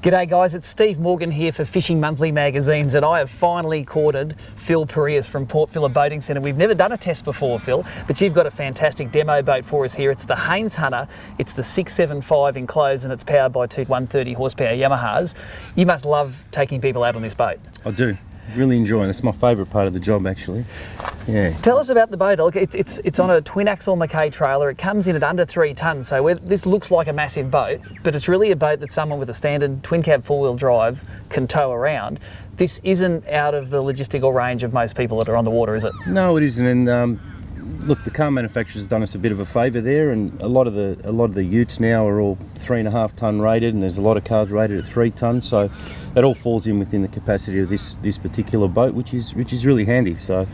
G'day guys, it's Steve Morgan here for Fishing Monthly magazines, and I have finally courted Phil Pierias from Port Phillip Boating Centre. We've never done a test before, Phil, but you've got a fantastic demo boat for us here. It's the Haines Hunter. It's the 675 enclosed and it's powered by two 130 horsepower Yamahas. You must love taking people out on this boat. I do. Really enjoying it. It's my favourite part of the job, actually. Yeah. Tell us about the boat. Look, it's on a twin axle Mackay trailer. It comes in at under 3 tonnes, so this looks like a massive boat, but it's really a boat that someone with a standard twin cab 4-wheel drive can tow around. This isn't out of the logistical range of most people that are on the water, is it? No, it isn't. And look, the car manufacturer's done us a bit of a favour there, and a lot of the utes now are all 3.5 tonne rated, and there's a lot of cars rated at 3 tonnes. So that all falls in within the capacity of this particular boat, which is really handy. So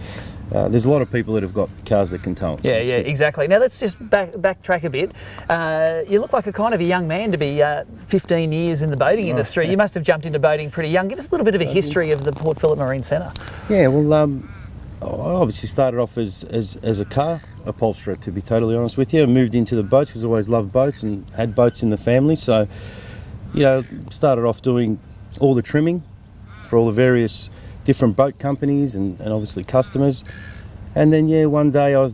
there's a lot of people that have got cars that can tow it. Yeah, exactly. Now let's just backtrack a bit. You look like a kind of a young man to be 15 years in the boating industry. You must have jumped into boating pretty young. Give us a little bit of a history of the Port Phillip Marine Centre. Yeah, well, I obviously started off as a car upholsterer, to be totally honest with you. I moved into the boats because I always loved boats and had boats in the family. So, you know, started off doing all the trimming for all the various different boat companies and obviously customers. And then, yeah, one day I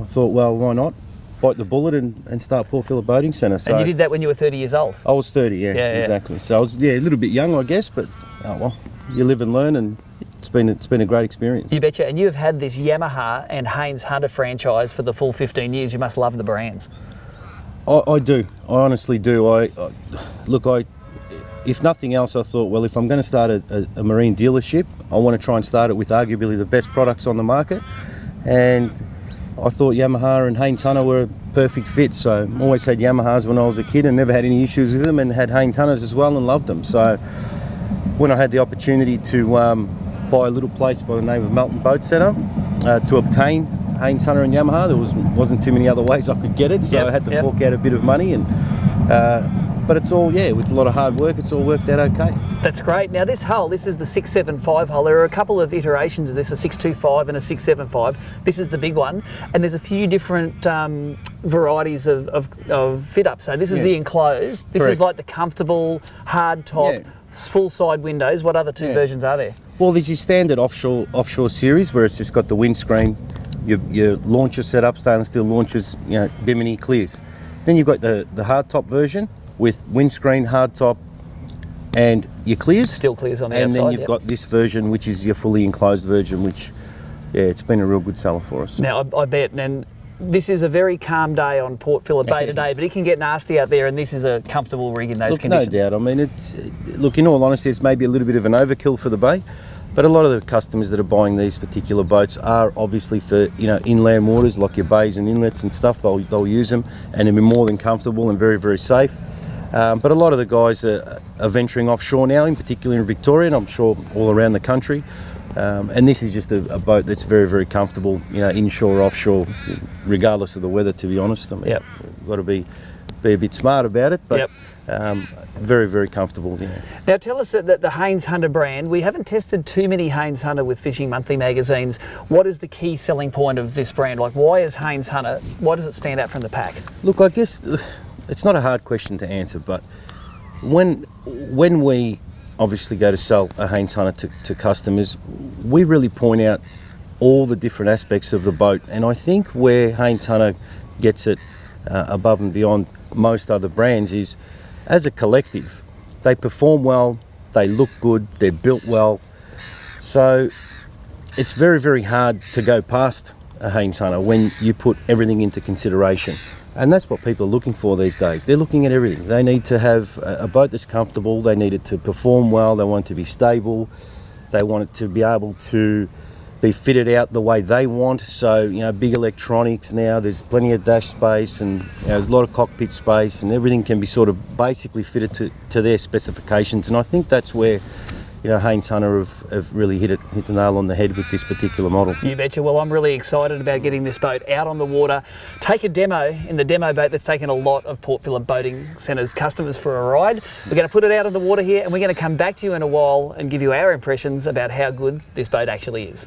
thought, well, why not bite the bullet and start Port Phillip Boating Centre. So and you did that when you were 30 years old? I was 30, yeah, exactly. So I was, a little bit young, I guess, but oh well, you live and learn, and it's been a great experience. You betcha. And you've had this Yamaha and Haines Hunter franchise for the full 15 years. You must love the brands. I do. I honestly do. If nothing else, I thought, well, if I'm going to start a marine dealership, I want to try and start it with arguably the best products on the market. And I thought Yamaha and Haines Hunter were a perfect fit. So I always had Yamahas when I was a kid and never had any issues with them, and had Haines Hunters as well and loved them. So when I had the opportunity to buy a little place by the name of Melbourne Boat Centre to obtain Haines Hunter and Yamaha, there wasn't too many other ways I could get it, so I had to fork out a bit of money, and but it's all, with a lot of hard work, it's all worked out okay. That's great. Now this hull, this is the 675 hull. There are a couple of iterations of this, a 625 and a 675. This is the big one, and there's a few different varieties of fit up. So this is the enclosed, this is like the comfortable, hard top, full side windows. What other two versions are there? Well, there's your standard offshore series where it's just got the windscreen, your launcher setup, stainless steel launchers, bimini clears. Then you've got the hard top version with windscreen, hard top, and your clears. Still clears on the outside. And then you've got this version, which is your fully enclosed version, which, it's been a real good seller for us. Now, I bet, and this is a very calm day on Port Phillip Bay today, but it can get nasty out there, and this is a comfortable rig in those conditions. No doubt. I mean, in all honesty, it's maybe a little bit of an overkill for the bay, but a lot of the customers that are buying these particular boats are obviously for, inland waters, like your bays and inlets and stuff. They'll use them, and they'll be more than comfortable and very, very safe. But a lot of the guys are venturing offshore now, in particular in Victoria, and I'm sure all around the country. And this is just a boat that's very, very comfortable, inshore, offshore, regardless of the weather, to be honest. I mean, you've got to be a bit smart about it, but very, very comfortable. Now tell us that the Haines Hunter brand, we haven't tested too many Haines Hunter with Fishing Monthly magazines. What is the key selling point of this brand? Like, why is Haines Hunter, why does it stand out from the pack? Look, I guess it's not a hard question to answer, but when we obviously go to sell a Haines Hunter to customers, we really point out all the different aspects of the boat. And I think where Haines Hunter gets it above and beyond most other brands is, as a collective, they perform well, they look good, they're built well. So it's very, very hard to go past a Haines Hunter when you put everything into consideration. And that's what people are looking for these days. They're looking at everything. They need to have a boat that's comfortable, they need it to perform well, they want it to be stable, they want it to be able to be fitted out the way they want. So, big electronics now, there's plenty of dash space, and there's a lot of cockpit space, and everything can be sort of basically fitted to their specifications. And I think that's where Haines Hunter have really hit the nail on the head with this particular model. You betcha. Well, I'm really excited about getting this boat out on the water. Take a demo in the demo boat that's taken a lot of Port Phillip Boating Centre's customers for a ride. We're going to put it out on the water here, and we're going to come back to you in a while and give you our impressions about how good this boat actually is.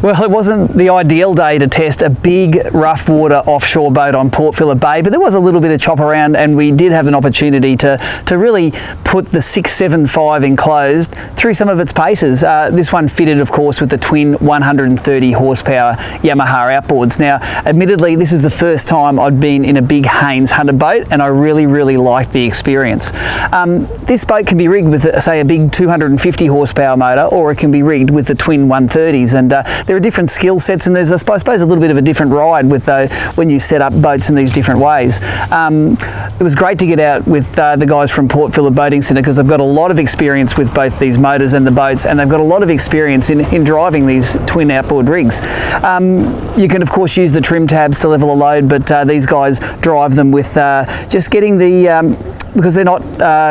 Well, it wasn't the ideal day to test a big rough water offshore boat on Port Phillip Bay, but there was a little bit of chop around, and we did have an opportunity to really put the 675 enclosed through some of its paces. This one fitted, of course, with the twin 130 horsepower Yamaha outboards. Now, admittedly, this is the first time I'd been in a big Haines Hunter boat, and I really liked the experience. This boat can be rigged with, say, a big 250 horsepower motor, or it can be rigged with the twin 130s, and there are different skill sets, and there's, I suppose, a little bit of a different ride with when you set up boats in these different ways. It was great to get out with the guys from Port Phillip Boating Centre, because they've got a lot of experience with both these motors and the boats, and they've got a lot of experience in driving these twin outboard rigs. You can, of course, use the trim tabs to level a load, but these guys drive them with just getting the because they're not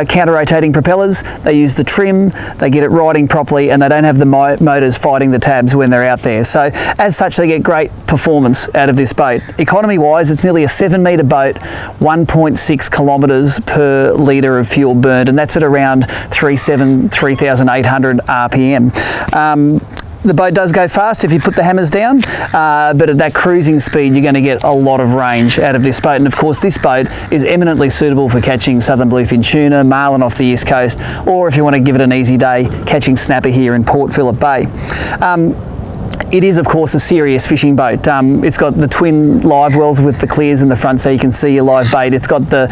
counter-rotating propellers, they use the trim, they get it riding properly, and they don't have the motors fighting the tabs when they're out there. So as such, they get great performance out of this boat. Economy-wise, it's nearly a 7-metre boat, 1.6 kilometres per litre of fuel burned, and that's at around 3,800 RPM. The boat does go fast if you put the hammers down, but at that cruising speed you're going to get a lot of range out of this boat. And of course this boat is eminently suitable for catching southern bluefin tuna, marlin off the east coast, or if you want to give it an easy day, catching snapper here in Port Phillip Bay. It is, of course, a serious fishing boat. It's got the twin live wells with the clears in the front so you can see your live bait. It's got the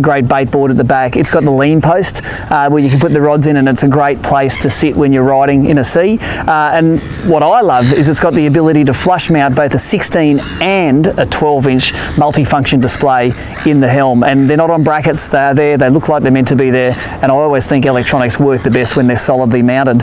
great bait board at the back. It's got the lean post where you can put the rods in, and it's a great place to sit when you're riding in a sea. And what I love is it's got the ability to flush mount both a 16 and a 12-inch multifunction display in the helm. And they're not on brackets, they're there, they look like they're meant to be there. And I always think electronics work the best when they're solidly mounted.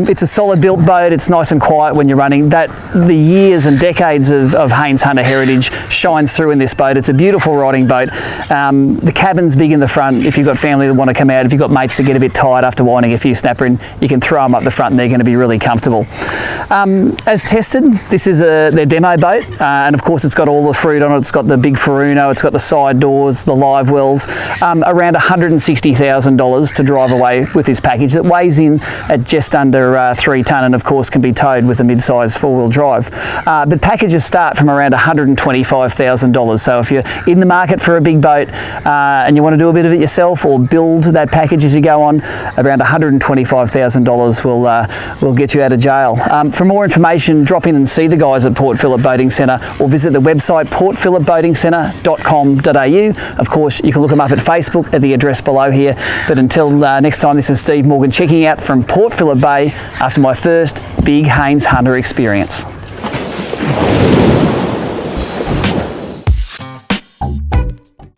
It's a solid built boat, it's nice and quiet when you're running. That the years and decades of Haines Hunter heritage shines through in this boat. It's a beautiful riding boat. The cabin's big in the front. If you've got family that want to come out, if you've got mates that get a bit tired after winding a few snapper in, you can throw them up the front and they're going to be really comfortable. As tested, this is their demo boat, and of course it's got all the fruit on it. It's got the big Furuno, it's got the side doors, the live wells, around $160,000 to drive away with this package that weighs in at just under 3 tonne, and of course can be towed with a mid-size 4-wheel drive. But packages start from around $125,000. So if you're in the market for a big boat and you want to do a bit of it yourself or build that package as you go on, around $125,000 will get you out of jail. For more information, drop in and see the guys at Port Phillip Boating Centre, or visit the website portphillipboatingcentre.com.au. Of course, you can look them up at Facebook at the address below here. But until next time, this is Steve Morgan checking out from Port Phillip Bay after my first big Haines Hunter experience.